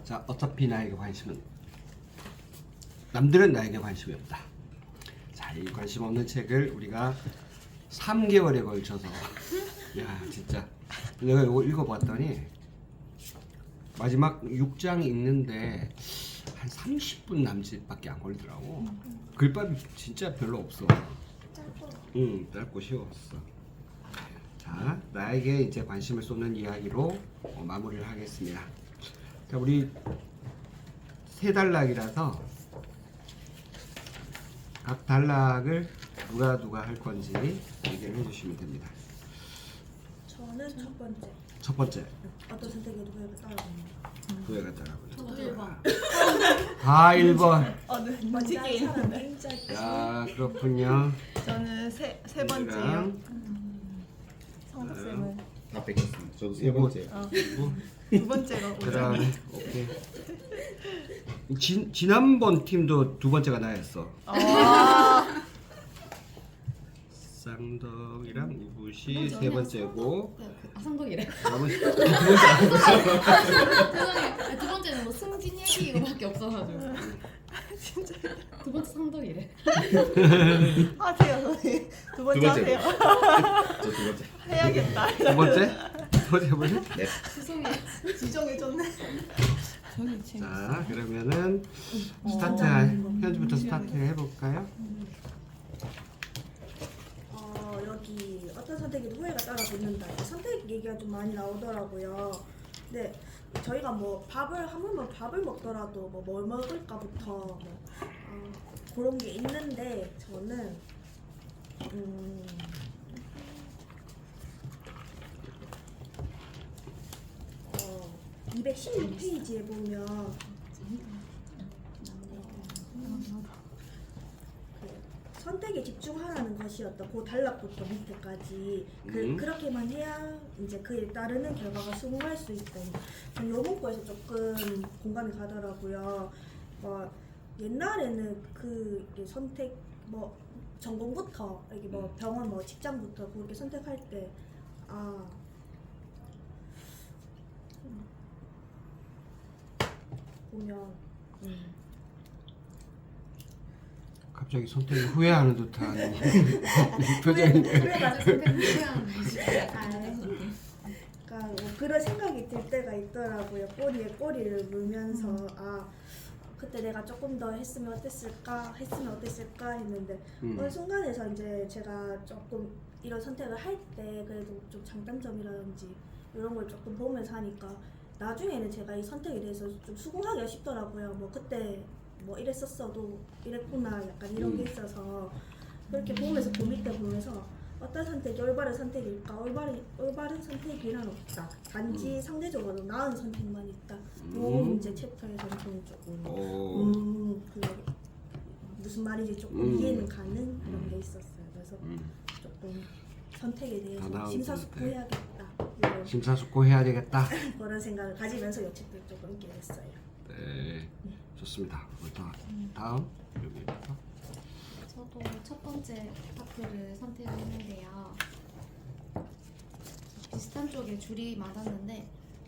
자, 어차피 나에게 관심은 남들은 나에게 관심이 없다. 자, 이 관심 없는 책을 우리가 3개월에 걸쳐서 야 진짜 내가 이거 읽어봤더니 마지막 6장이 있는데 한 30분 남짓밖에 안 걸리더라고. 글밥이 진짜 별로 없어. 짧고 쉬웠어. 자, 나에게 이제 관심을 쏟는 이야기로 마무리를 하겠습니다. 자, 우리 세 단락이라서 각 단락을 누가 할 건지 얘기를 해주시면 됩니다. 저는 첫 번째. 첫 번째 어떤 선택에도 후회가 따라갑니다. 후회가 따라고요. 저도 1번. 다 1번. 네. 먼저 멋지게 있는데. 인자. 야 그렇군요. 저는 세 번째요. 얘랑 성국 쌤은 다 뺏겼습니다. 저도 세 번째. 두 번째가 그다음에 오케이. 지난번 팀도 두 번째가 나였어. 쌍덕이랑 우붓이 세 번째고 상덕이래. 나머지 죄송해요. 두 번째는 뭐 승진 얘기 이거밖에 없어가지고. 진짜. 두 번째 상덕이래. 하세요 선생님. 두 번째 번째. 하세요. 저 두 번째. 해야겠다. 두 번째? 두 번째 해볼래? 네. 죄송해요. 지정해줬네. 자 그러면은 스타트 현지부터 스타트 해볼까요? 여기 어떤 선택에도 후회가 따라붙는다. 선택 얘기가 좀 많이 나오더라고요. 근데 저희가 뭐 한 번만 밥을 먹더라도 뭐 뭘 먹을까부터 뭐, 그런 게 있는데 저는 216페이지에 보면 선택에 집중하라는 것이었던 그 단락부터 밑에까지 그렇게만 해야 이제 그에 따르는 결과가 수긍할 수 있다. 전 요번 거에서 조금 공감이 가더라고요. 옛날에는 그 선택 뭐 전공부터 이게 뭐 병원 뭐 직장부터 그렇게 선택할 때 보면 갑자기 선택을 후회하는 듯한 표정인데. 그러니까 뭐 그런 생각이 들 때가 있더라고요. 꼬리에 꼬리를 물면서 그때 내가 조금 더 했으면 어땠을까 했는데 어느 순간에서 이제 제가 조금 이런 선택을 할 때 그래도 좀 장단점이라든지 이런 걸 조금 보면서 하니까 나중에는 제가 이 선택에 대해서 좀 수긍하기가 쉽더라고요. 뭐 그때 뭐 이랬었어도 이랬구나 약간 이런 게 있어서 그렇게 보면서 그 밑에 보면서 어떤 선택이 올바른 선택일까? 올바른 선택이란 없다. 단지 상대적으로 나은 선택만 있다. 요 이제 챕터에서는 저는 조금 그 무슨 말인지 조금 이해는 가는 그런 게 있었어요. 그래서 조금 선택에 대해서 심사숙고해야겠다. 이런 심사숙고해야 되겠다. 그런 생각을 가지면서 요 책들 조금 읽게 됐어요. 네, 좋습니다. 다음 여기부터. 저도 첫 번째 파트를 선택을 했는데요. 비슷한 쪽에 줄이 맞았는데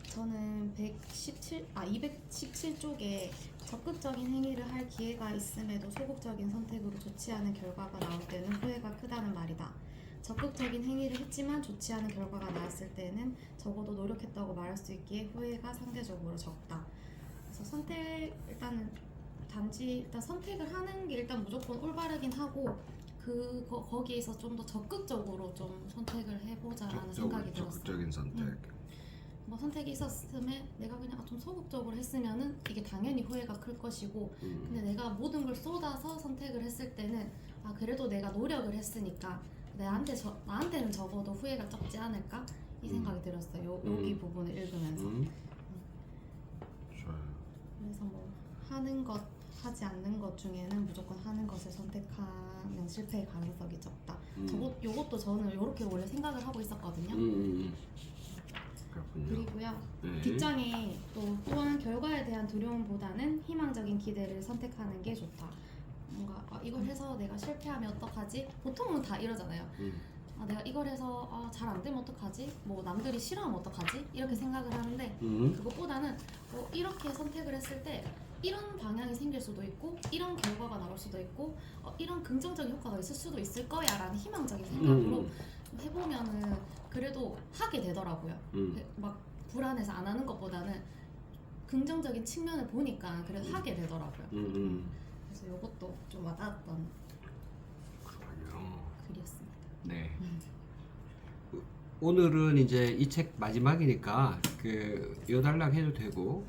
저는 217쪽에 적극적인 행위를 할 기회가 있음에도 소극적인 선택으로 좋지 않은 결과가 나올 때는 후회가 크다는 말이다. 적극적인 행위를 했지만 좋지 않은 결과가 나왔을 때는 적어도 노력했다고 말할 수 있기에 후회가 상대적으로 적다. 그래서 일단 선택을 하는 게 일단 무조건 올바르긴 하고 거기에서 좀 더 적극적으로 좀 선택을 해보자라는 생각이 들었어요. 적극적인 선택. 뭐 선택이 있었으면 내가 그냥 좀 소극적으로 했으면은 이게 당연히 후회가 클 것이고 근데 내가 모든 걸 쏟아서 선택을 했을 때는 그래도 내가 노력을 했으니까 나한테는 적어도 후회가 적지 않을까 이 생각이 들었어요. 여기 부분을 읽으면서. 좋아요. 그래서 뭐 하는 것 하지 않는 것 중에는 무조건 하는 것을 선택하면 실패의 가능성이 적다. 요것도 저는 이렇게 원래 생각을 하고 있었거든요. 그렇군요. 그리고요. 네. 뒷장에 또한 결과에 대한 두려움보다는 희망적인 기대를 선택하는 게 좋다. 뭔가 이걸 해서 내가 실패하면 어떡하지? 보통은 다 이러잖아요. 아, 내가 이걸 해서 잘 안 되면 어떡하지? 뭐 남들이 싫어하면 어떡하지? 이렇게 생각을 하는데 그것보다는 이렇게 선택을 했을 때 이런 방향이 생길 수도 있고 이런 결과가 나올 수도 있고 이런 긍정적인 효과가 있을 수도 있을 거야 라는 희망적인 생각으로 해보면은 그래도 하게 되더라고요. 막 불안해서 안 하는 것보다는 긍정적인 측면을 보니까 그래도 하게 되더라고요. 그래서 이것도 좀 와닿았던 그렇군요. 글이었습니다. 네. 오늘은 이제 이 책 마지막이니까 요 단락 해도 되고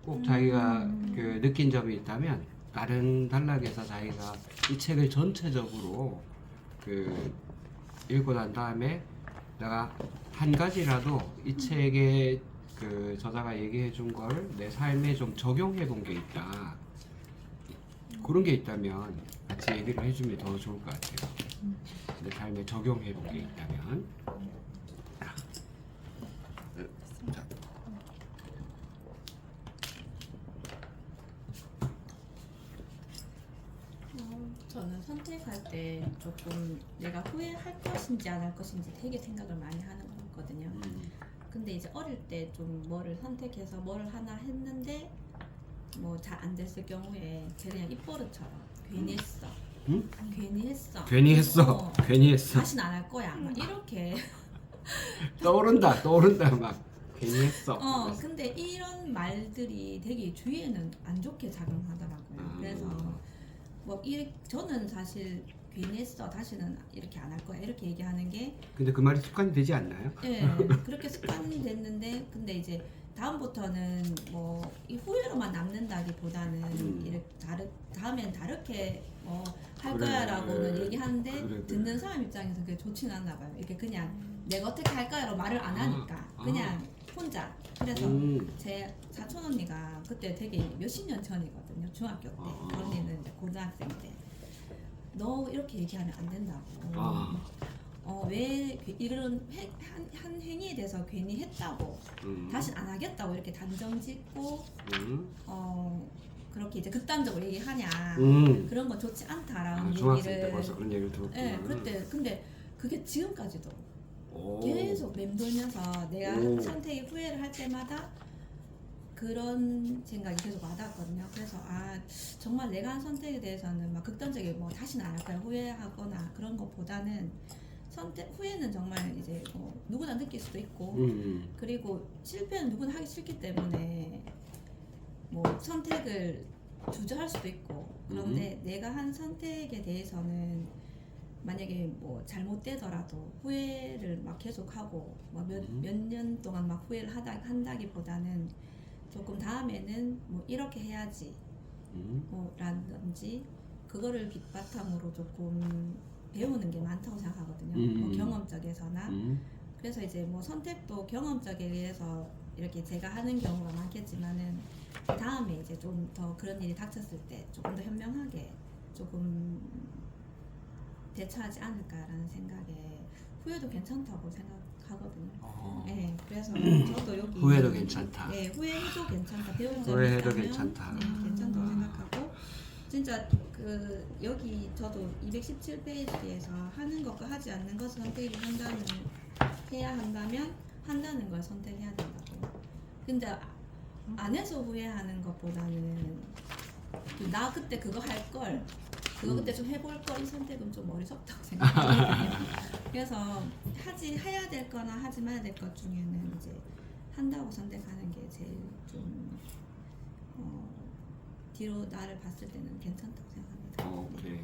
꼭 자기가 느낀 점이 있다면 다른 단락에서 자기가 이 책을 전체적으로 읽고 난 다음에 내가 한 가지라도 이 책에 저자가 얘기해 준 걸 내 삶에 좀 적용해 본 게 있다. 그런 게 있다면 같이 얘기를 해주면 더 좋을 것 같아요. 내 삶에 적용해 본 게 있다면. 자. 저는 선택할 때 조금 내가 후회할 것인지 안 할 것인지 되게 생각을 많이 하는 것 같거든요. 근데 이제 어릴 때 좀 뭐를 선택해서 뭐를 하나 했는데 뭐 잘 안 됐을 경우에 제가 그냥 입버릇처럼 괜히 했어. 응? 괜히 했어. 괜히 했어. 괜히 했어. 다시는 안 할 거야. 막 이렇게. 떠오른다 막. 괜히 했어. 근데 이런 말들이 되게 주위에는 안 좋게 작용하더라고요. 그래서 뭐 저는 사실 괜히 했어. 다시는 이렇게 안 할 거야. 이렇게 얘기하는 게 근데 그 말이 습관이 되지 않나요? 예, 그렇게 습관이 됐는데 근데 이제 다음부터는 뭐 이 후회로만 남는다기보다는 이렇게 다음엔 다르게 뭐 할 그래, 거야라고는 얘기하는데 그래. 듣는 사람 입장에서 그게 좋지는 않나 봐요. 이렇게 그냥 내가 어떻게 할 거야라고 말을 안 하니까 그냥 혼자. 그래서 제 사촌 언니가 그때 되게 몇십 년 전이거든요. 중학교 때. 언니는 이제 고등학생 때. 너 이렇게 얘기하면 안 된다고. 왜 이런 한 행위에 대해서 괜히 했다고 다시 안 하겠다고 이렇게 단정 짓고 그렇게 이제 극단적으로 얘기하냐 그런 거 좋지 않다라는 중학생 얘기를 때 벌써 그런 얘기를 들었구나. 네, 그때 근데 그게 지금까지도 계속 맴돌면서 내가 선택에 후회를 할 때마다 그런 생각이 계속 와닿았거든요. 그래서 정말 내가 한 선택에 대해서는 막 극단적이게 뭐 다시는 안 할 거야 후회하거나 그런 것보다는 후회는 정말 이제 뭐 누구나 느낄 수도 있고 그리고 실패는 누구나 하기 싫기 때문에 뭐 선택을 주저할 수도 있고 그런데 내가 한 선택에 대해서는 만약에 뭐 잘못되더라도 후회를 막 계속하고 몇 년 동안 막 후회를 한다기보다는 조금 다음에는 뭐 이렇게 해야지 뭐 라든지 그거를 밑바탕으로 조금 배우는 게 많다고 생각하거든요. 뭐 경험적에서나 그래서 이제 뭐 선택도 경험적에 의해서 이렇게 제가 하는 경우가 많겠지만은 다음에 이제 좀 더 그런 일이 닥쳤을 때 조금 더 현명하게 조금 대처하지 않을까라는 생각에 후회도 괜찮다고 생각하거든요. 네, 그래서 저도 여기 후회도 괜찮다. 네, 후회해도 괜찮다. 배울 점이 후회해도 있다면 괜찮다. 네, 괜찮다고 생각하고 진짜 여기 저도 217페이지에서 하는 것과 하지 않는 것을 해야 한다면 한다는 걸 선택해야 된다고. 근데 안 해서 후회하는 것보다는 나 그때 그거 할 걸, 그거 그때 좀 해볼 걸 이 선택은 좀 어리석다고 생각해요. 그래서 해야 될 거나 하지 말아야 될 것 중에는 이제 한다고 선택하는 게 제일 좀 뒤로 나를 봤을 때는 괜찮다고 생각합니다. 오케이.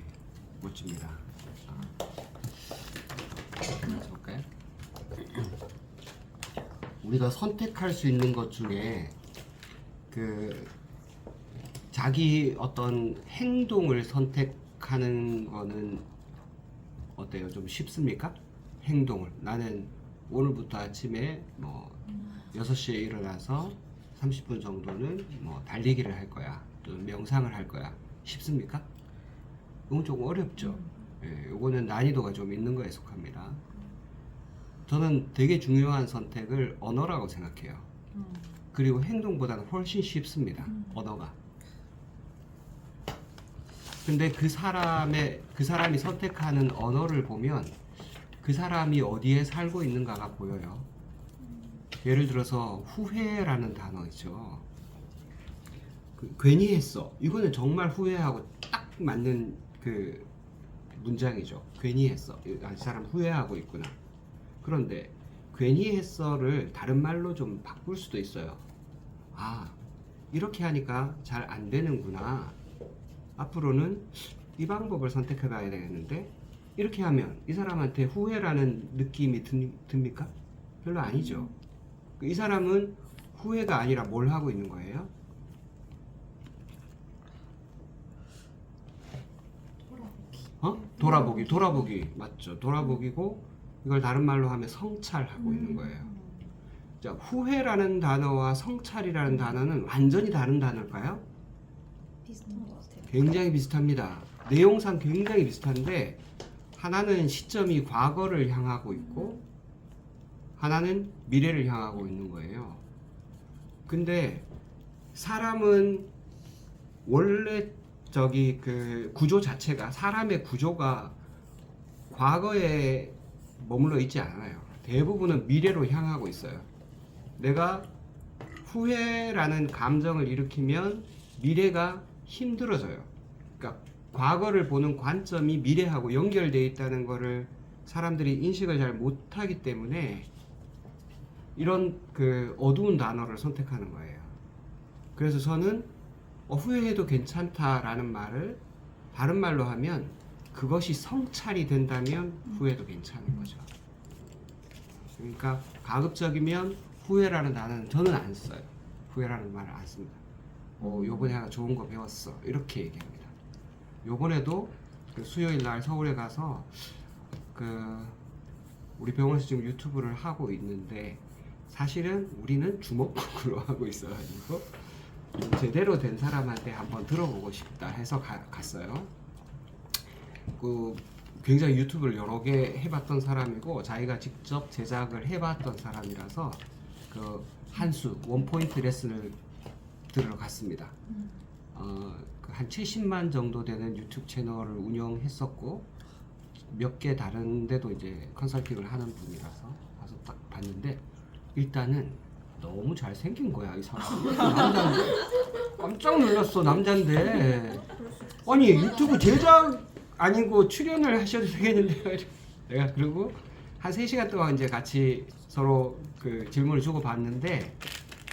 멋집니다. 볼까요? 우리가 선택할 수 있는 것 중에 자기 어떤 행동을 선택하는 거는 어때요? 좀 쉽습니까? 행동을. 나는 오늘부터 아침에 뭐 6시에 일어나서 30분 정도는 뭐 달리기를 할 거야. 또 명상을 할 거야. 쉽습니까? 이건 조금 어렵죠. 예, 요거는 난이도가 좀 있는 거에 속합니다. 저는 되게 중요한 선택을 언어라고 생각해요. 그리고 행동보다는 훨씬 쉽습니다. 언어가. 근데 그 사람이 선택하는 언어를 보면 그 사람이 어디에 살고 있는가가 보여요. 예를 들어서 후회라는 단어 있죠. 괜히 했어. 이거는 정말 후회하고 딱 맞는 그 문장이죠. 괜히 했어. 이 사람 후회하고 있구나. 그런데 괜히 했어를 다른 말로 좀 바꿀 수도 있어요. 아, 이렇게 하니까 잘 안 되는구나. 앞으로는 이 방법을 선택해 가야 되겠는데, 이렇게 하면 이 사람한테 후회라는 느낌이 듭니까? 별로 아니죠. 이 사람은 후회가 아니라 뭘 하고 있는 거예요? 돌아보기 맞죠. 돌아보기고, 이걸 다른 말로 하면 성찰하고 있는 거예요. 자, 후회라는 단어와 성찰이라는 단어는 완전히 다른 단어일까요? 비슷한 것 같아요. 굉장히 비슷합니다. 내용상 굉장히 비슷한데, 하나는 시점이 과거를 향하고 있고 하나는 미래를 향하고 있는 거예요. 근데 사람은 원래 저기 그 구조 자체가, 사람의 구조가 과거에 머물러 있지 않아요. 대부분은 미래로 향하고 있어요. 내가 후회라는 감정을 일으키면 미래가 힘들어져요. 그러니까 과거를 보는 관점이 미래하고 연결되어 있다는 것을 사람들이 인식을 잘 못하기 때문에 이런 그 어두운 단어를 선택하는 거예요. 그래서 저는 후회해도 괜찮다라는 말을 다른 말로 하면, 그것이 성찰이 된다면 후회도 괜찮은 거죠. 그러니까 가급적이면 후회라는 단어는 저는 안 써요. 후회라는 말을 안 씁니다. 요번에 내가 좋은 거 배웠어, 이렇게 얘기합니다. 요번에도 그 수요일 날 서울에 가서 그 우리 병원에서 지금 유튜브를 하고 있는데, 사실은 우리는 주먹구구로 하고 있어가지고 좀 제대로 된 사람한테 한번 들어보고 싶다 해서 갔어요. 그 굉장히 유튜브를 여러 개 해봤던 사람이고 자기가 직접 제작을 해봤던 사람이라서 그 한수 원포인트 레슨을 들으러 갔습니다. 한 70만 정도 되는 유튜브 채널을 운영했었고 몇 개 다른 데도 이제 컨설팅을 하는 분이라서 가서 딱 봤는데, 일단은 너무 잘생긴 거야, 이 사람. 남자인데 깜짝 놀랐어. 남자인데 아니 유튜브 제작 아니고 출연을 하셔도 되겠는데. 내가 그리고 한 3시간 동안 이제 같이 서로 그 질문을 주고 봤는데,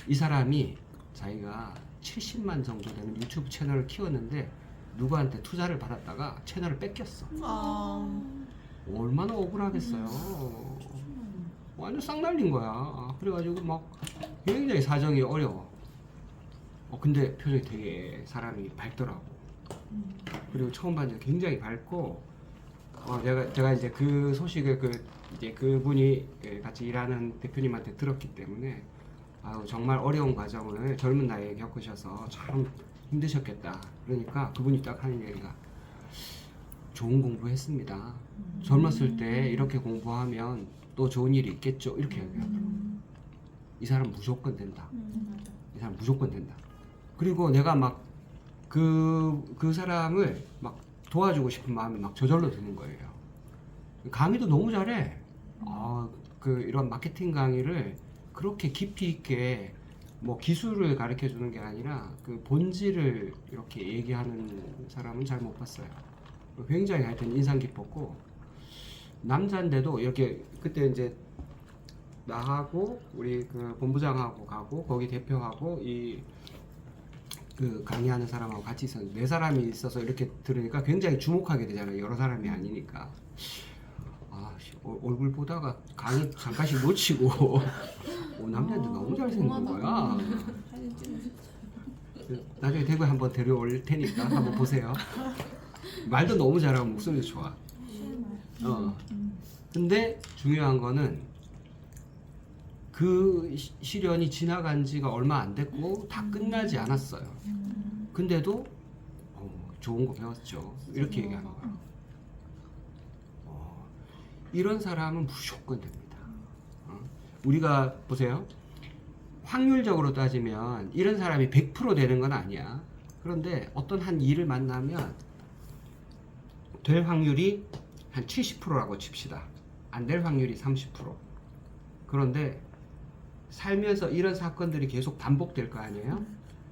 이 사람이 자기가 70만 정도 되는 유튜브 채널을 키웠는데 누구한테 투자를 받았다가 채널을 뺏겼어. 얼마나 억울하겠어요. 완전 싹 날린 거야. 그래가지고 막 굉장히 사정이 어려워. 근데 표정이 되게 사람이 밝더라고. 그리고 처음 봤는데 굉장히 밝고, 제가 이제 그 소식을 이제 그분이 같이 일하는 대표님한테 들었기 때문에, 정말 어려운 과정을 젊은 나이에 겪으셔서 참 힘드셨겠다. 그러니까 그분이 딱 하는 얘기가, 좋은 공부했습니다. 젊었을 때 이렇게 공부하면 또 좋은 일이 있겠죠. 이렇게 얘기하더라고요. 이 사람 무조건 된다. 이 사람 무조건 된다. 그리고 내가 막 그 사람을 막 도와주고 싶은 마음이 막 저절로 드는 거예요. 강의도 너무 잘해. 이런 마케팅 강의를 그렇게 깊이 있게 뭐 기술을 가르쳐 주는 게 아니라 그 본질을 이렇게 얘기하는 사람은 잘 못 봤어요. 굉장히 하여튼 인상 깊었고, 남자인데도 이렇게 그때 이제 나하고 우리 그 본부장하고 가고 거기 대표하고 그 강의하는 사람하고 같이 있었는데, 4사람이 있어서 이렇게 들으니까 굉장히 주목하게 되잖아요. 여러 사람이 아니니까. 얼굴 보다가 강의 잠깐씩 놓치고 남자인데 너무 잘생긴 거야. 나중에 대구에 한번 데려올 테니까 한번 보세요. 말도 너무 잘하고 목소리도 좋아. 근데 중요한 거는 그 시련이 지나간 지가 얼마 안 됐고 다 끝나지 않았어요. 근데도 좋은 거 배웠죠. 이렇게 얘기하는 거야. 이런 사람은 무조건 됩니다. 우리가 보세요. 확률적으로 따지면 이런 사람이 100% 되는 건 아니야. 그런데 어떤 한 일을 만나면 될 확률이 한 70%라고 칩시다. 안 될 확률이 30%. 그런데 살면서 이런 사건들이 계속 반복될 거 아니에요?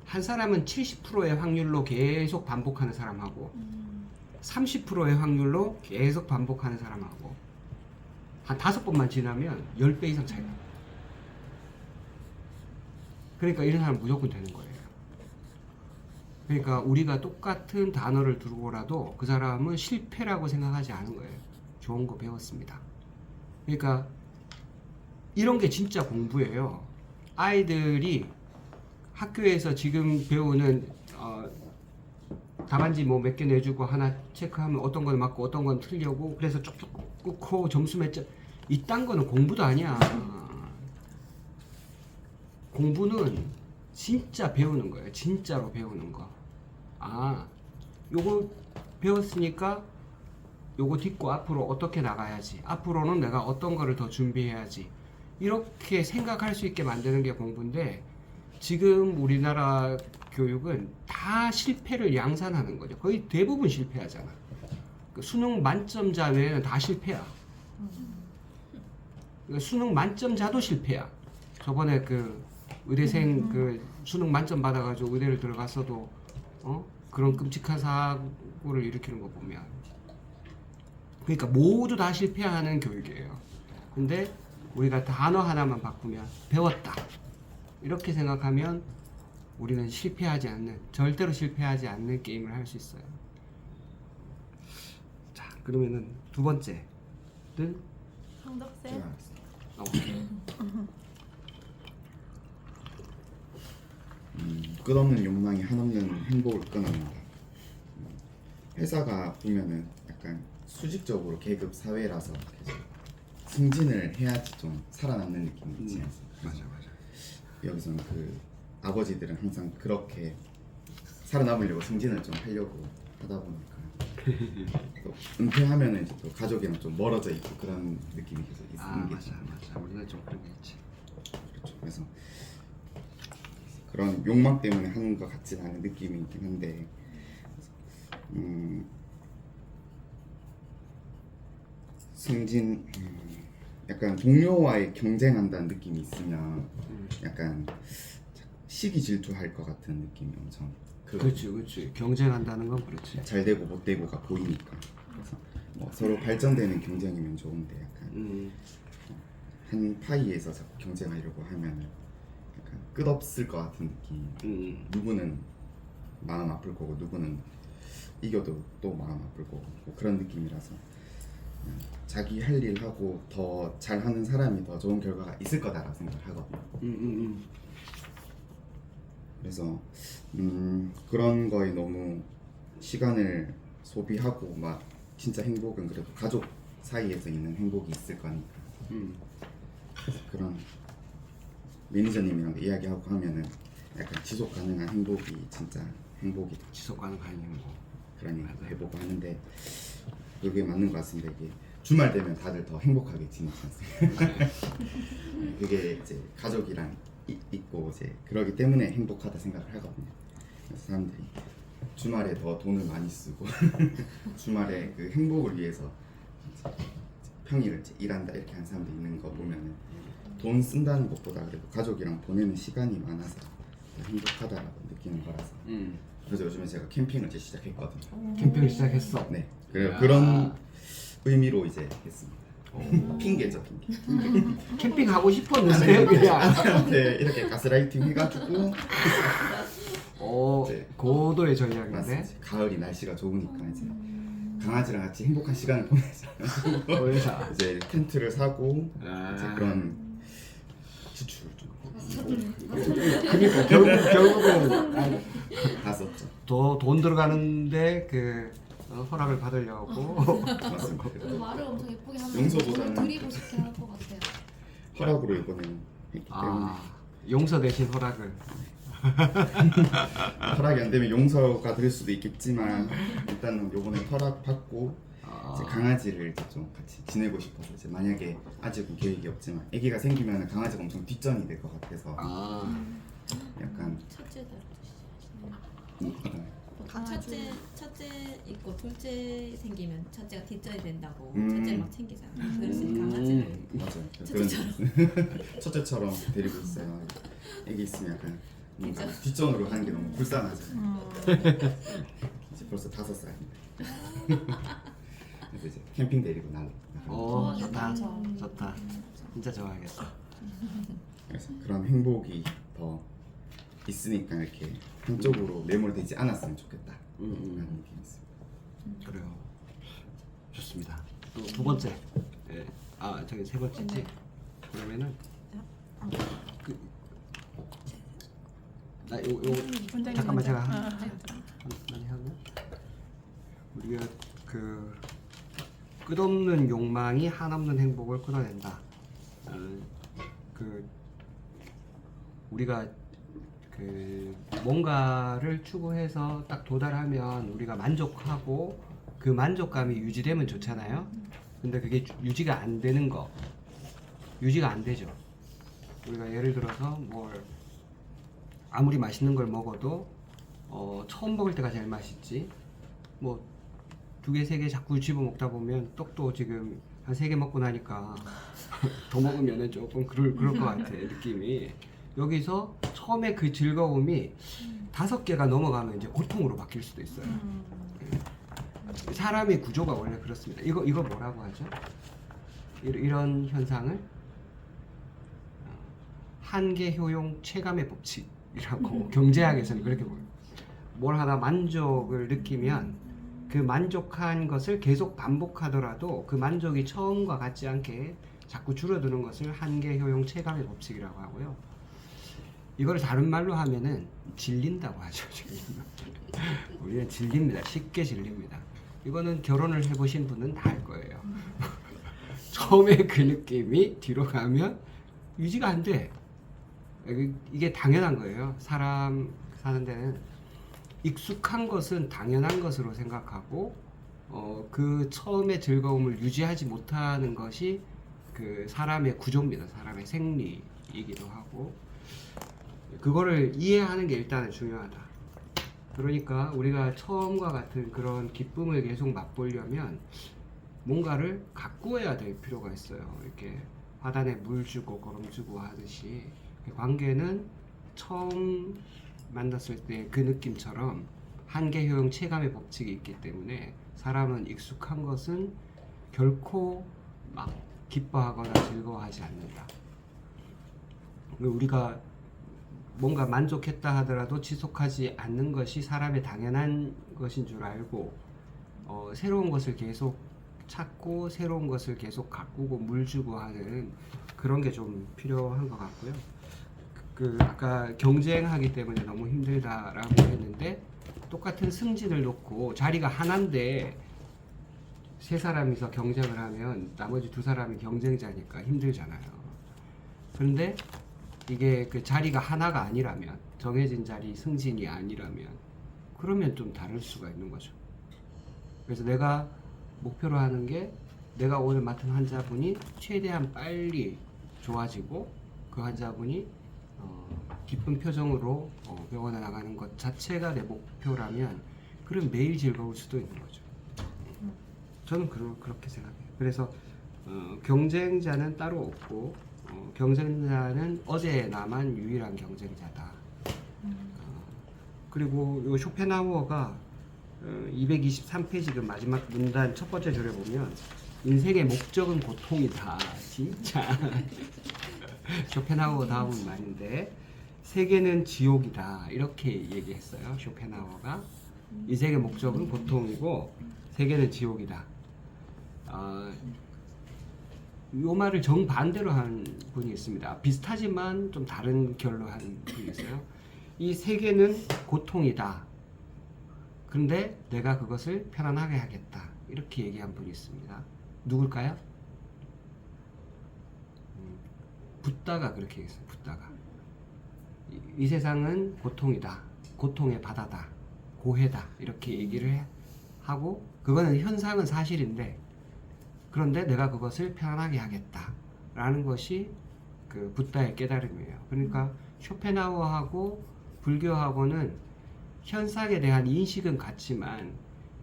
한 사람은 70%의 확률로 계속 반복하는 사람하고 30%의 확률로 계속 반복하는 사람하고 한 5번만 지나면 10배 이상 차이가 나요. 그러니까 이런 사람 무조건 되는 거예요. 그러니까 우리가 똑같은 단어를 두고라도 그 사람은 실패라고 생각하지 않은 거예요. 좋은 거 배웠습니다. 그러니까 이런 게 진짜 공부예요. 아이들이 학교에서 지금 배우는 답안지 뭐 몇 개 내주고 하나 체크하면 어떤 건 맞고 어떤 건 틀려고 그래서 쭉쭉 끊고 점수 몇 점 이딴 거는 공부도 아니야. 공부는 진짜 배우는 거예요. 진짜로 배우는 거. 아, 요거 배웠으니까 요거 딛고 앞으로 어떻게 나가야지. 앞으로는 내가 어떤 거를 더 준비해야지. 이렇게 생각할 수 있게 만드는 게 공부인데 지금 우리나라 교육은 다 실패를 양산하는 거죠. 거의 대부분 실패하잖아. 그 수능 만점자 외에는 다 실패야. 수능 만점자도 실패야. 저번에 그 의대생 그 수능 만점 받아가지고 의대를 들어갔어도 그런 끔찍한 사고를 일으키는 거 보면 그러니까 모두 다 실패하는 교육이에요. 근데 우리가 단어 하나만 바꾸면 배웠다 이렇게 생각하면 우리는 실패하지 않는 절대로 실패하지 않는 게임을 할 수 있어요. 자 그러면은 두 번째는 성덕쌤. 제가 오케이. 끝없는 욕망이 한없는 행복을 끊어낸다. 회사가 보면은 약간 수직적으로 계급 사회라서 계속 승진을 해야지 좀 살아남는 느낌이 있지 않습니까? 맞아. 여기서는 그 아버지들은 항상 그렇게 살아남으려고 승진을 좀 하려고 하다 보니까 또 은퇴하면은 이제 또 가족이랑 좀 멀어져 있고 그런 느낌이 계속 있는 게 좀 맞아. 우리는 좀 그런 게 있지. 그렇죠. 그래서 그런 욕망 때문에 하는 것 같진 않은 느낌이 있긴 한데 승진 약간 동료와의 경쟁한다는 느낌이 있으면 약간 시기 질투할 것 같은 느낌이 엄청 그렇지. 경쟁한다는 건 그렇지. 잘 되고 못 되고가 보이니까 그래서 뭐 서로 발전되는 경쟁이면 좋은데 약간 한 파이에서 자꾸 경쟁하려고 하면 약간 끝없을 것 같은 느낌. 누구는 마음 아플 거고 누구는 이겨도 또 마음 아플 거고 뭐 그런 느낌이라서 그냥 자기 할 일 하고 더 잘하는 사람이 더 좋은 결과가 있을 거다라고 생각을 하거든요. 그래서 그런 거에 너무 시간을 소비하고 막 진짜 행복은 그래도 가족 사이에서 있는 행복이 있을 거니까 그런 매니저님이랑 이야기하고 하면은 약간 지속 가능한 행복이 진짜 행복이다. 지속 가능한 행복. 그런 얘기 해보고 하는데 그게 맞는 것 같습니다. 이게 주말 되면 다들 더 행복하게 지내지 않습니까? 그게 이제 가족이랑 있고 이제 그러기 때문에 행복하다 생각을 하거든요. 그래서 사람들이 주말에 더 돈을 많이 쓰고 주말에 그 행복을 위해서 평일을 이제 일한다 이렇게 하는 사람들 있는 거 보면은 돈 쓴다는 것보다 그래도 가족이랑 보내는 시간이 많아서 더 행복하다라고 느끼는 거라서 그래서 요즘에 제가 캠핑을 이제 시작했거든요. 캠핑을 시작했어. 네, 야. 그런 의미로 이제 했습니다. 핑계죠, 핑계. 캠핑 하고 싶었는데 그냥. 네, 이렇게 가스라이팅 해가지고 네. 고도의 전략인데. 맞습니다. 가을이 날씨가 좋으니까 이제 강아지랑 같이 행복한 시간을 보내자. 이제 텐트를 사고 이제 그런 지출을 좀 그러니까 결국은 다 썼죠. 돈 들어가는데 그 허락을 받으려고. 맞습니다. 그 말을 엄청 예쁘게 하면 용서보다는 드리고 싶게 할 것 같아요. 허락으로 이번에는 했기 때문에 용서 대신 허락을. 허락이 안 되면 용서가 될 수도 있겠지만 일단은 요번에 허락 받고 이제 강아지를 이제 좀 같이 지내고 싶어서 이제 만약에 아직은 계획이 없지만 아기가 생기면 강아지가 엄청 뒷전이 될 것 같아서 약간 첫째 달 첫째 있고 둘째 생기면 첫째가 뒷전이 된다고 음. 첫째를 막 챙기잖아요. 그래서 강아지를 맞아요. 첫째처럼. 첫째처럼 데리고 있어요. 애기 있으면 약간 뭔가 뒷전. 뒷전으로 하는 게 너무 불쌍하잖아요. 이제 벌써 5살인데. 그래서 이제 캠핑 데리고 좋다. 좋아하겠다. 좋다. 진짜 좋아하겠어. 그래서 그런 행복이 더 있으니까 이렇게 한쪽으로 매몰되지 않았으면 좋겠다. 라는 느낌이 있어요. 그래요. 좋습니다. 또 두 번째. 예. 아 저기 세 번째지. 그러면은 그, 요 원장님 잠깐만 먼저. 제가 아, 많이 하면 우리가 그 끝없는 욕망이 한없는 행복을 끌어낸다. 그 우리가 그 뭔가를 추구해서 딱 도달하면 우리가 만족하고 그 만족감이 유지되면 좋잖아요. 근데 그게 유지가 안 되는 거, 유지가 안 되죠. 우리가 예를 들어서 뭘 아무리 맛있는 걸 먹어도 처음 먹을 때가 제일 맛있지. 뭐 2개, 3개 자꾸 집어 먹다 보면 떡도 지금 한 3개 먹고 나니까 더 먹으면은 조금 그럴 것 같아 느낌이. 여기서 처음에 그 즐거움이 5개가 넘어가면 이제 고통으로 바뀔 수도 있어요. 사람의 구조가 원래 그렇습니다. 이거 뭐라고 하죠? 이런 현상을 한계 효용 체감의 법칙이라고 경제학에서는 그렇게 보여요. 뭘 하나 만족을 느끼면 그 만족한 것을 계속 반복하더라도 그 만족이 처음과 같지 않게 자꾸 줄어드는 것을 한계 효용 체감의 법칙이라고 하고요. 이걸 다른 말로 하면은 질린다고 하죠. 우리는 질립니다. 쉽게 질립니다. 이거는 결혼을 해보신 분은 다 알 거예요. 처음에 그 느낌이 뒤로 가면 유지가 안 돼. 이게 당연한 거예요. 사람 사는 데는 익숙한 것은 당연한 것으로 생각하고 그 처음의 즐거움을 유지하지 못하는 것이 그 사람의 구조입니다. 사람의 생리이기도 하고 그거를 이해하는 게 일단은 중요하다. 그러니까 우리가 처음과 같은 그런 기쁨을 계속 맛보려면 뭔가를 가꾸어야 될 필요가 있어요. 이렇게 화단에 물 주고 거름 주고 하듯이 관계는 처음 만났을 때 그 느낌처럼 한계 효용 체감의 법칙이 있기 때문에 사람은 익숙한 것은 결코 막 기뻐하거나 즐거워하지 않는다. 우리가 뭔가 만족했다 하더라도 지속하지 않는 것이 사람의 당연한 것인 줄 알고 새로운 것을 계속 찾고 새로운 것을 계속 가꾸고 물 주고 하는 그런 게 좀 필요한 것 같고요. 그 아까 경쟁하기 때문에 너무 힘들다라고 했는데 똑같은 승진을 놓고 자리가 하나인데 3사람이서 경쟁을 하면 나머지 2사람이 경쟁자니까 힘들잖아요. 그런데 이게 그 자리가 하나가 아니라면 정해진 자리 승진이 아니라면 그러면 좀 다를 수가 있는 거죠. 그래서 내가 목표로 하는 게 내가 오늘 맡은 환자분이 최대한 빨리 좋아지고 그 환자분이 기쁜 표정으로 병원에 나가는 것 자체가 내 목표라면 그럼 매일 즐거울 수도 있는 거죠. 저는 그렇게 생각해요. 그래서 경쟁자는 따로 없고 경쟁자는 어제나만 유일한 경쟁자다. 그리고 요 쇼펜하우어가 223페이지 그 마지막 문단 첫 번째 줄에 보면 인생의 목적은 고통이다. 진짜 쇼펜하우어 다음은 말인데 세계는 지옥이다 이렇게 얘기했어요. 쇼펜하우어가 인생의 목적은 고통이고 세계는 지옥이다. 요 말을 정반대로 한 분이 있습니다. 비슷하지만 좀 다른 결로 한 분이 있어요. 이 세계는 고통이다. 그런데 내가 그것을 편안하게 하겠다. 이렇게 얘기한 분이 있습니다. 누굴까요? 붓다가 그렇게 얘기했어요. 붓다가. 이 세상은 고통이다. 고통의 바다다. 고해다. 이렇게 얘기를 하고 그거는 현상은 사실인데 그런데 내가 그것을 편안하게 하겠다 라는 것이 그 붓다의 깨달음이에요. 그러니까 쇼펜하우어하고 불교하고는 현상에 대한 인식은 같지만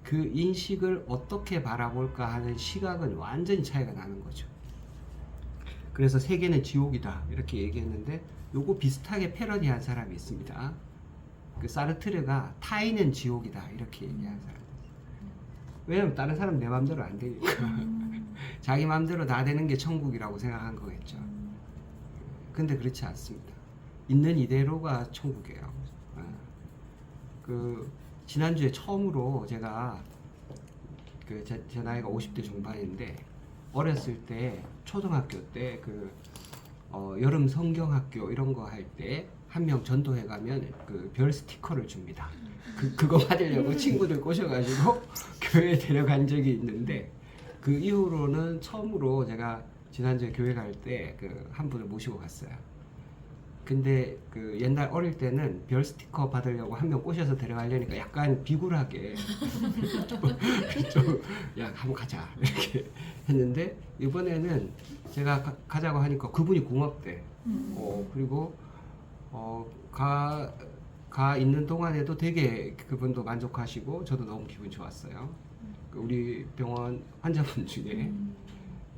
그 인식을 어떻게 바라볼까 하는 시각은 완전히 차이가 나는 거죠. 그래서 세계는 지옥이다 이렇게 얘기했는데 요거 비슷하게 패러디한 사람이 있습니다. 그 사르트르가 타인은 지옥이다 이렇게 얘기한 사람. 왜냐면 다른 사람 내 맘대로 안 되니까 자기 맘대로 다 되는 게 천국이라고 생각한 거겠죠. 근데 그렇지 않습니다. 있는 이대로가 천국이에요. 그 지난주에 처음으로 제가 제 나이가 50대 중반인데 어렸을 때 초등학교 때 여름 성경학교 이런 거 할 때 한 명 전도회 가면 그 별 스티커를 줍니다. 그거 받으려고 친구들 꼬셔가지고 교회 데려간 적이 있는데 그 이후로는 처음으로 제가 지난주에 교회 갈 때 한 분을 모시고 갔어요. 근데 그 옛날 어릴 때는 별 스티커 받으려고 한 명 꼬셔서 데려가려니까 약간 비굴하게 좀 야 한번 가자 이렇게 했는데 이번에는 제가 가자고 하니까 그분이 고맙대. 그리고 가 있는 동안에도 되게 그분도 만족하시고 저도 너무 기분 좋았어요. 우리 병원 환자분 중에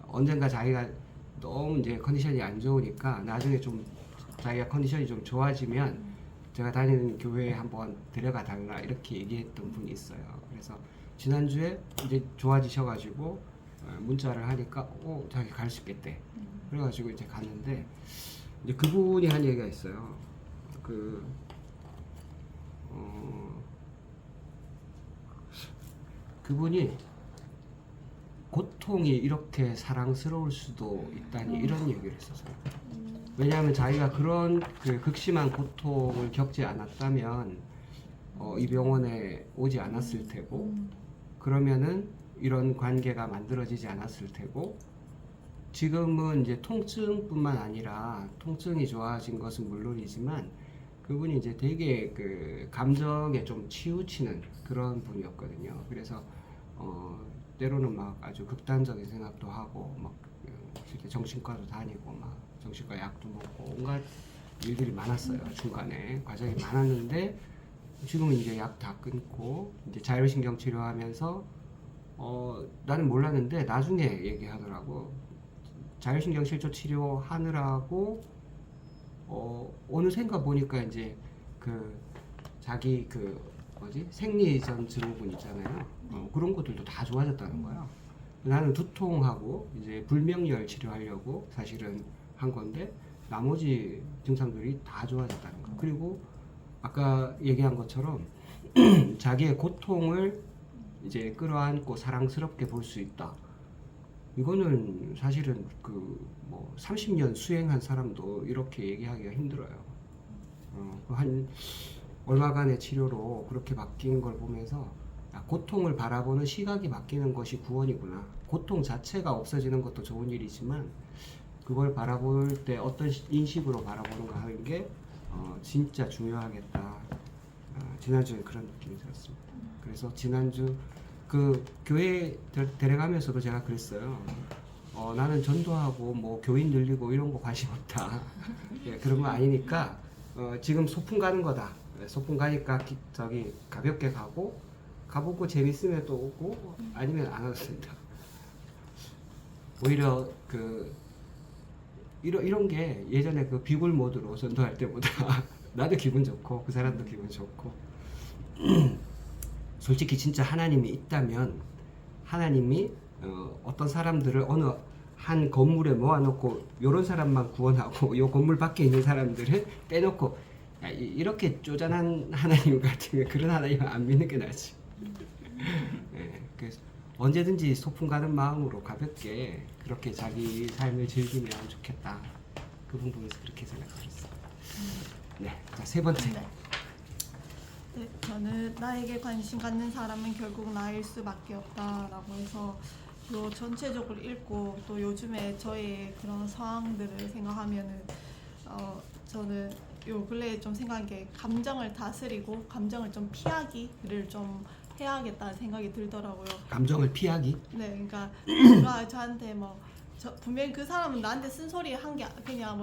언젠가 자기가 너무 이제 컨디션이 안 좋으니까 나중에 좀 자기가 컨디션이 좀 좋아지면 제가 다니는 교회에 한번 데려가 달라 이렇게 얘기했던 분이 있어요. 그래서 지난주에 이제 좋아지셔가지고 문자를 하니까 자기 갈 수 있겠대. 그래가지고 이제 갔는데 이제 그분이 한 얘기가 있어요. 그분이 고통이 이렇게 사랑스러울 수도 있다니 이런 얘기를 했었어요. 왜냐하면 자기가 그런 극심한 고통을 겪지 않았다면 이 병원에 오지 않았을 테고 그러면은 이런 관계가 만들어지지 않았을 테고 지금은 이제 통증뿐만 아니라 통증이 좋아진 것은 물론이지만 그분이 이제 되게 감정에 좀 치우치는 그런 분이었거든요. 그래서 때로는 막 아주 극단적인 생각도 하고 막 실제 정신과도 다니고 막 정신과 약도 먹고 온갖 일들이 많았어요. 중간에 과정이 많았는데 지금은 이제 약 다 끊고 이제 자율신경 치료하면서 나는 몰랐는데 나중에 얘기하더라고. 자율신경 실조 치료하느라고 어느샌가 보니까 이제 자기 생리전 증후군 있잖아요. 그런 것들도 다 좋아졌다는 거야. 나는 두통하고 이제 불명열 치료하려고 사실은 한 건데 나머지 증상들이 다 좋아졌다는 거. 그리고 아까 얘기한 것처럼 자기의 고통을 이제 끌어안고 사랑스럽게 볼 수 있다. 이거는 사실은 30년 수행한 사람도 이렇게 얘기하기가 힘들어요. 한 얼마간의 치료로 그렇게 바뀐 걸 보면서 고통을 바라보는 시각이 바뀌는 것이 구원이구나. 고통 자체가 없어지는 것도 좋은 일이지만 그걸 바라볼 때 어떤 인식으로 바라보는가 하는 게 진짜 중요하겠다. 지난주에 그런 느낌이 들었습니다. 그래서 지난주 교회 데려가면서도 제가 그랬어요. 나는 전도하고 뭐 교인 늘리고 이런 거 관심 없다. 예, 그런 거 아니니까 지금 소풍 가는 거다. 소풍 가니까 저기 가볍게 가보고 재밌으면 또 오고 아니면 안 와도 된다. 오히려 이런 게 예전에 비굴 모드로 전도할 때보다 나도 기분 좋고 그 사람도 기분 좋고 솔직히 진짜 하나님이 있다면 하나님이 어떤 사람들을 어느 한 건물에 모아놓고 요런 사람만 구원하고 요 건물 밖에 있는 사람들을 빼놓고 이렇게 쪼잔한 하나님 같으면 그런 하나님 안 믿는 게 낫지. 네, 그래서 언제든지 소풍 가는 마음으로 가볍게 그렇게 자기 삶을 즐기면 좋겠다. 그 부분에서 그렇게 생각했어요. 네, 자, 세 번째. 네, 저는 나에게 관심 갖는 사람은 결국 나일 수밖에 없다라고 해서 요 전체적으로 읽고 또 요즘에 저의 그런 상황들을 생각하면은 저는 요 근래에 좀 생각한 게 감정을 다스리고 감정을 좀 피하기를 좀 해야겠다는 생각이 들더라고요. 감정을 피하기? 네, 그러니까 누가 저한테 분명히 그 사람은 나한테 쓴소리 한 게 그냥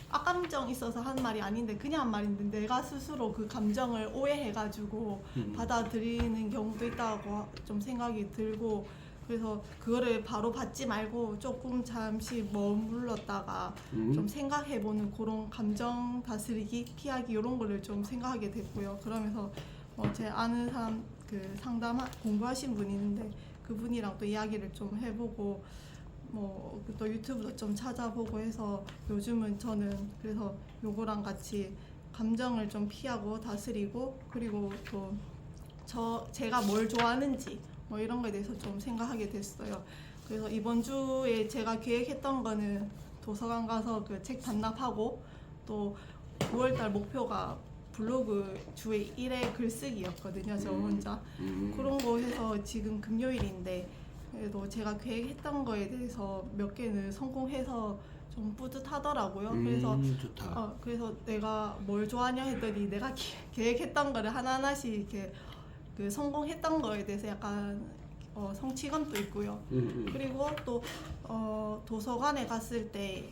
악감정 있어서 한 말이 아닌데 그냥 한 말인데 내가 스스로 그 감정을 오해해가지고 받아들이는 경우도 있다고 좀 생각이 들고, 그래서 그거를 바로 받지 말고 조금 잠시 머물렀다가 좀 생각해보는 그런 감정 다스리기, 피하기 이런 거를 좀 생각하게 됐고요. 그러면서 제 아는 사람 그 공부하신 분이 있는데 그분이랑 또 이야기를 좀 해보고 또 유튜브도 좀 찾아보고 해서 요즘은 저는 그래서 요거랑 같이 감정을 좀 피하고 다스리고, 그리고 또 제가 뭘 좋아하는지 이런 거에 대해서 좀 생각하게 됐어요. 그래서 이번 주에 제가 계획했던 거는 도서관 가서 그 책 반납하고, 또 9월달 목표가 블로그 주에 1회 글쓰기였거든요. 저 혼자. 그런 거 해서 지금 금요일인데 그래도 제가 계획했던 거에 대해서 몇 개는 성공해서 좀 뿌듯하더라고요. 그래서 좋다. 그래서 내가 뭘 좋아하냐 했더니 내가 계획했던 거를 하나하나씩 이렇게 그 성공했던 거에 대해서 약간 성취감도 있고요. 그리고 또 도서관에 갔을 때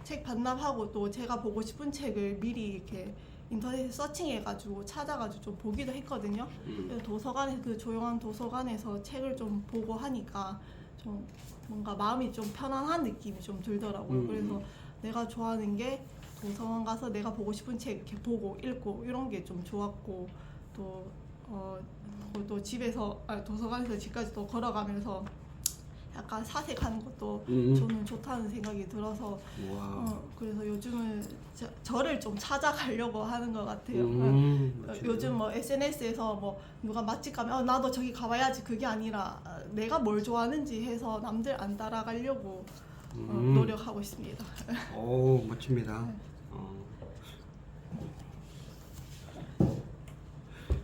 책 반납하고 또 제가 보고 싶은 책을 미리 이렇게 인터넷에 서칭해가지고 찾아가지고 좀 보기도 했거든요. 그래서 도서관에 그 조용한 도서관에서 책을 좀 보고 하니까 좀 뭔가 마음이 좀 편안한 느낌이 좀 들더라고요. 그래서 내가 좋아하는 게 도서관 가서 내가 보고 싶은 책 이렇게 보고 읽고 이런 게 좀 좋았고, 또 집에서 도서관에서 집까지 또 걸어가면서 약간 사색하는 것도 저는 좋다는 생각이 들어서 그래서 요즘은 저를 좀 찾아가려고 하는 것 같아요. 요즘 SNS에서 누가 맛집 가면 나도 저기 가봐야지, 그게 아니라 내가 뭘 좋아하는지 해서 남들 안 따라가려고 노력하고 있습니다. 오, 멋집니다.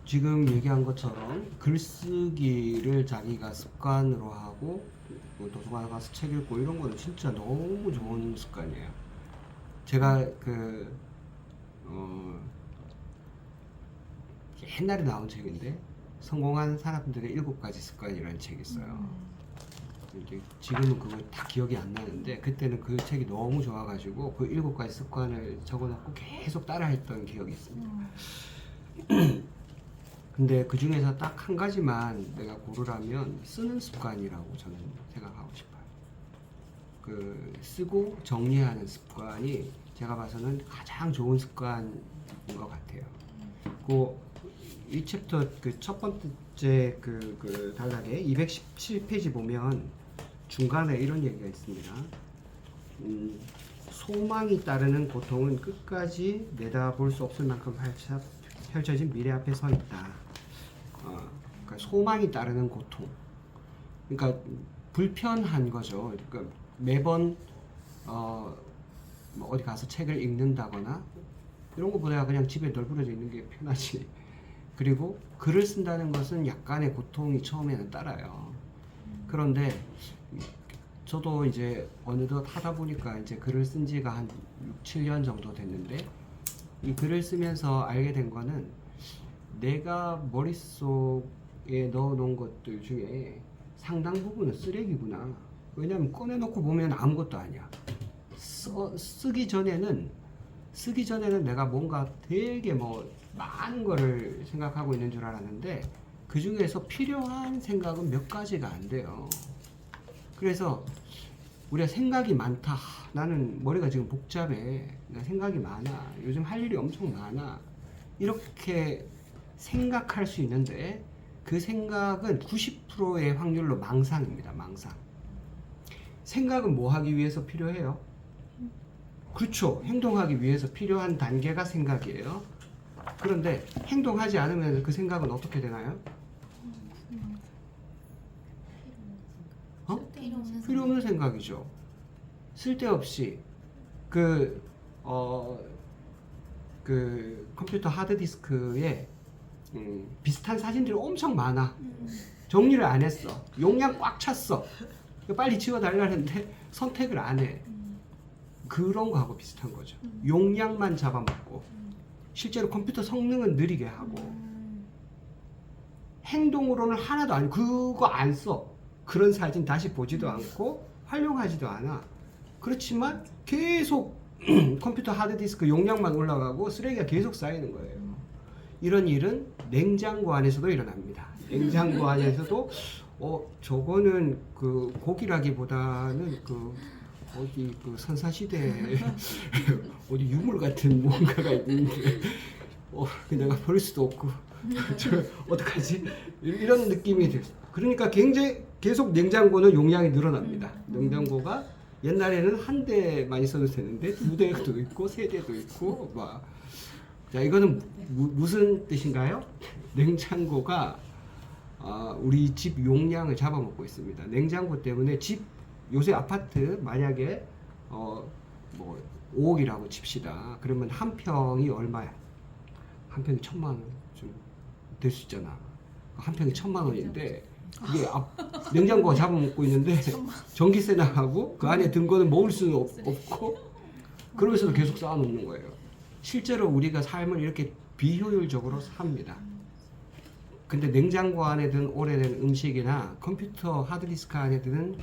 지금 얘기한 것처럼 글쓰기를 자기가 습관으로 하고 도서관 가서 책 읽고 이런 거는 진짜 너무 좋은 습관이에요. 제가 옛날에 나온 책인데 성공한 사람들의 7가지 습관이라는 책이 있어요. 이제 지금은 그거 다 기억이 안 나는데 그때는 그 책이 너무 좋아가지고 그 7가지 습관을 적어놓고 계속 따라했던 기억이 있습니다. 근데 그 중에서 딱 한 가지만 내가 고르라면 쓰는 습관이라고 저는 생각하고 싶어요. 그 쓰고 정리하는 습관이 제가 봐서는 가장 좋은 습관인 것 같아요. 이 챕터 그 첫 번째 그 단락에 217페이지 보면 중간에 이런 얘기가 있습니다. 소망이 따르는 고통은 끝까지 내다볼 수 없을 만큼 펼쳐진 미래 앞에 서 있다. 그러니까 소망이 따르는 고통. 그러니까 불편한 거죠. 그러니까 매번 어디 가서 책을 읽는다거나 이런 것보다 그냥 집에 널브러져 있는 게 편하지. 그리고 글을 쓴다는 것은 약간의 고통이 처음에는 따라요. 그런데 저도 이제 어느덧 하다 보니까 이제 글을 쓴 지가 한 6, 7년 정도 됐는데 이 글을 쓰면서 알게 된 거는 내가 머릿속에 넣어놓은 것들 중에 상당 부분은 쓰레기구나. 왜냐면 꺼내놓고 보면 아무것도 아니야. 쓰기 전에는 내가 뭔가 되게 많은 거를 생각하고 있는 줄 알았는데 그 중에서 필요한 생각은 몇 가지가 안 돼요. 그래서 우리가 생각이 많다. 나는 머리가 지금 복잡해. 나 생각이 많아. 요즘 할 일이 엄청 많아. 이렇게 생각할 수 있는데 그 생각은 90%의 확률로 망상입니다. 망상. 생각은 뭐 하기 위해서 필요해요? 그렇죠. 행동하기 위해서 필요한 단계가 생각이에요. 그런데 행동하지 않으면 그 생각은 어떻게 되나요? 필요 없는 생각이죠. 쓸데없이 그 컴퓨터 하드디스크에 비슷한 사진들이 엄청 많아. 정리를 안 했어. 용량 꽉 찼어. 빨리 지워달라는데 선택을 안 해. 그런 거하고 비슷한 거죠. 용량만 잡아먹고 실제로 컴퓨터 성능은 느리게 하고 행동으로는 하나도 아니고 그거 안 써. 그런 사진 다시 보지도 않고 활용하지도 않아. 그렇지만 계속 컴퓨터 하드디스크 용량만 올라가고 쓰레기가 계속 쌓이는 거예요. 이런 일은 냉장고 안에서도 일어납니다. 냉장고 안에서도 저거는 그 고기라기보다는 그 어디 그 선사시대 어디 유물 같은 뭔가가 있는데 내가 버릴 수도 없고 저 어떡하지? 이런 느낌이 들어요. 그러니까 굉장히 계속 냉장고는 용량이 늘어납니다. 냉장고가 옛날에는 한 대만 있어도 되는데 2대도 있고 3대도 있고 막. 자, 이거는 무슨 뜻인가요? 냉장고가 우리 집 용량을 잡아먹고 있습니다. 냉장고 때문에 요새 아파트 만약에 뭐 5억이라고 칩시다. 그러면 한 평이 얼마야? 한 평이 1,000만 원 좀 될 수 있잖아. 한 평이 1,000만 원인데 그게 냉장고가 잡아먹고 있는데 전기세 나가고 그 안에 든 거는 먹을 수는 없고 그러면서도 계속 쌓아놓는 거예요. 실제로 우리가 삶을 이렇게 비효율적으로 삽니다. 근데 냉장고 안에 든 오래된 음식이나 컴퓨터 하드디스크 안에 드는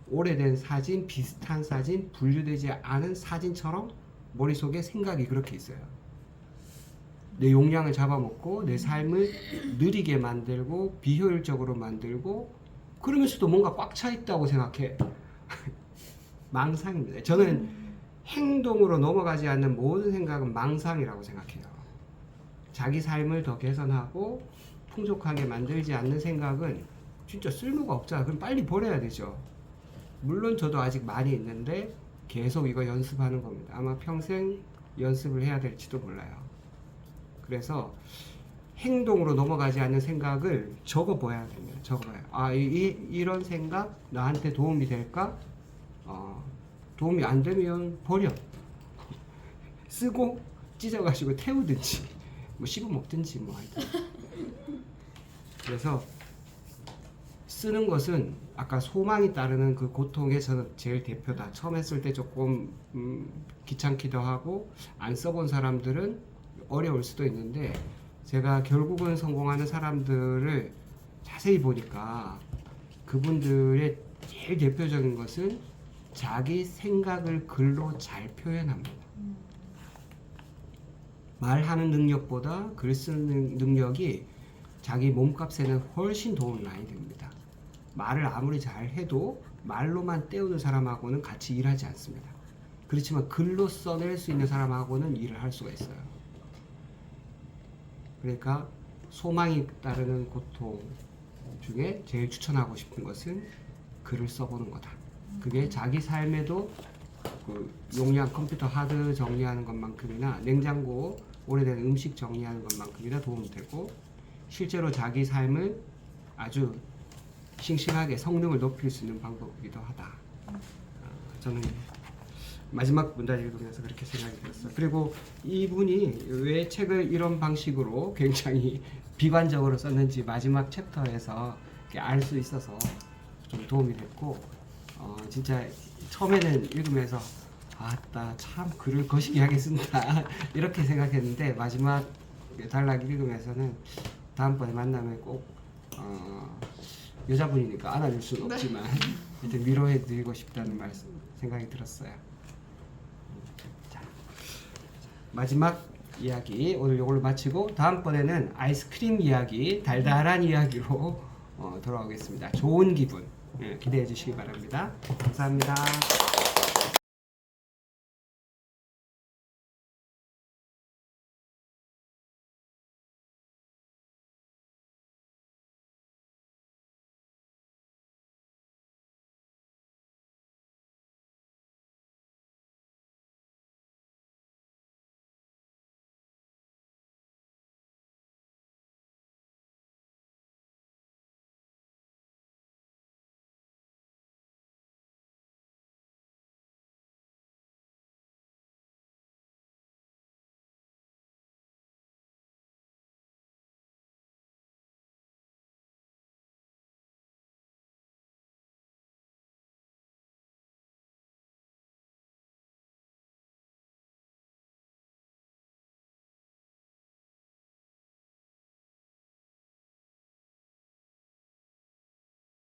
오래된 사진, 비슷한 사진, 분류되지 않은 사진처럼 머릿속에 생각이 그렇게 있어요. 내 용량을 잡아먹고 내 삶을 느리게 만들고 비효율적으로 만들고 그러면서도 뭔가 꽉 차 있다고 생각해. 망상입니다. 저는 행동으로 넘어가지 않는 모든 생각은 망상이라고 생각해요. 자기 삶을 더 개선하고 풍족하게 만들지 않는 생각은 진짜 쓸모가 없잖아. 그럼 빨리 버려야 되죠. 물론 저도 아직 많이 있는데 계속 이거 연습하는 겁니다. 아마 평생 연습을 해야 될지도 몰라요. 그래서 행동으로 넘어가지 않는 생각을 적어봐야 됩니다. 적어봐요. 이런 생각 나한테 도움이 될까? 도움이 안 되면 버려. 쓰고 찢어가지고 태우든지 뭐 씹어 먹든지 뭐 하여튼. 그래서 쓰는 것은 아까 소망이 따르는 그 고통의 저는 제일 대표다. 처음 했을 때 조금 귀찮기도 하고 안 써본 사람들은 어려울 수도 있는데 제가 결국은 성공하는 사람들을 자세히 보니까 그분들의 제일 대표적인 것은 자기 생각을 글로 잘 표현합니다. 말하는 능력보다 글 쓰는 능력이 자기 몸값에는 훨씬 도움이 많이 됩니다. 말을 아무리 잘 해도 말로만 때우는 사람하고는 같이 일하지 않습니다. 그렇지만 글로 써낼 수 있는 사람하고는 일을 할 수가 있어요. 그러니까 소망이 따르는 고통 중에 제일 추천하고 싶은 것은 글을 써보는 거다. 그게 자기 삶에도 그 용량 컴퓨터 하드 정리하는 것만큼이나 냉장고 오래된 음식 정리하는 것만큼이나 도움이 되고 실제로 자기 삶을 아주 싱싱하게 성능을 높일 수 있는 방법이기도 하다. 저는 마지막 문단 읽으면서 그렇게 생각이 들었어요. 그리고 이분이 왜 책을 이런 방식으로 굉장히 비관적으로 썼는지 마지막 챕터에서 알 수 있어서 좀 도움이 됐고 진짜 처음에는 읽으면서 아따 참 글을 거시기하게 쓴다 이렇게 생각했는데 마지막 단락 읽으면서는 다음번에 만나면 꼭 여자분이니까 안아줄 수는 없지만 하여튼 위로해 드리고 싶다는 생각이 들었어요. 자, 마지막 이야기 오늘 이걸로 마치고 다음번에는 아이스크림 이야기 달달한 이야기로 돌아오겠습니다. 좋은 기분 기대해 주시기 바랍니다. 감사합니다.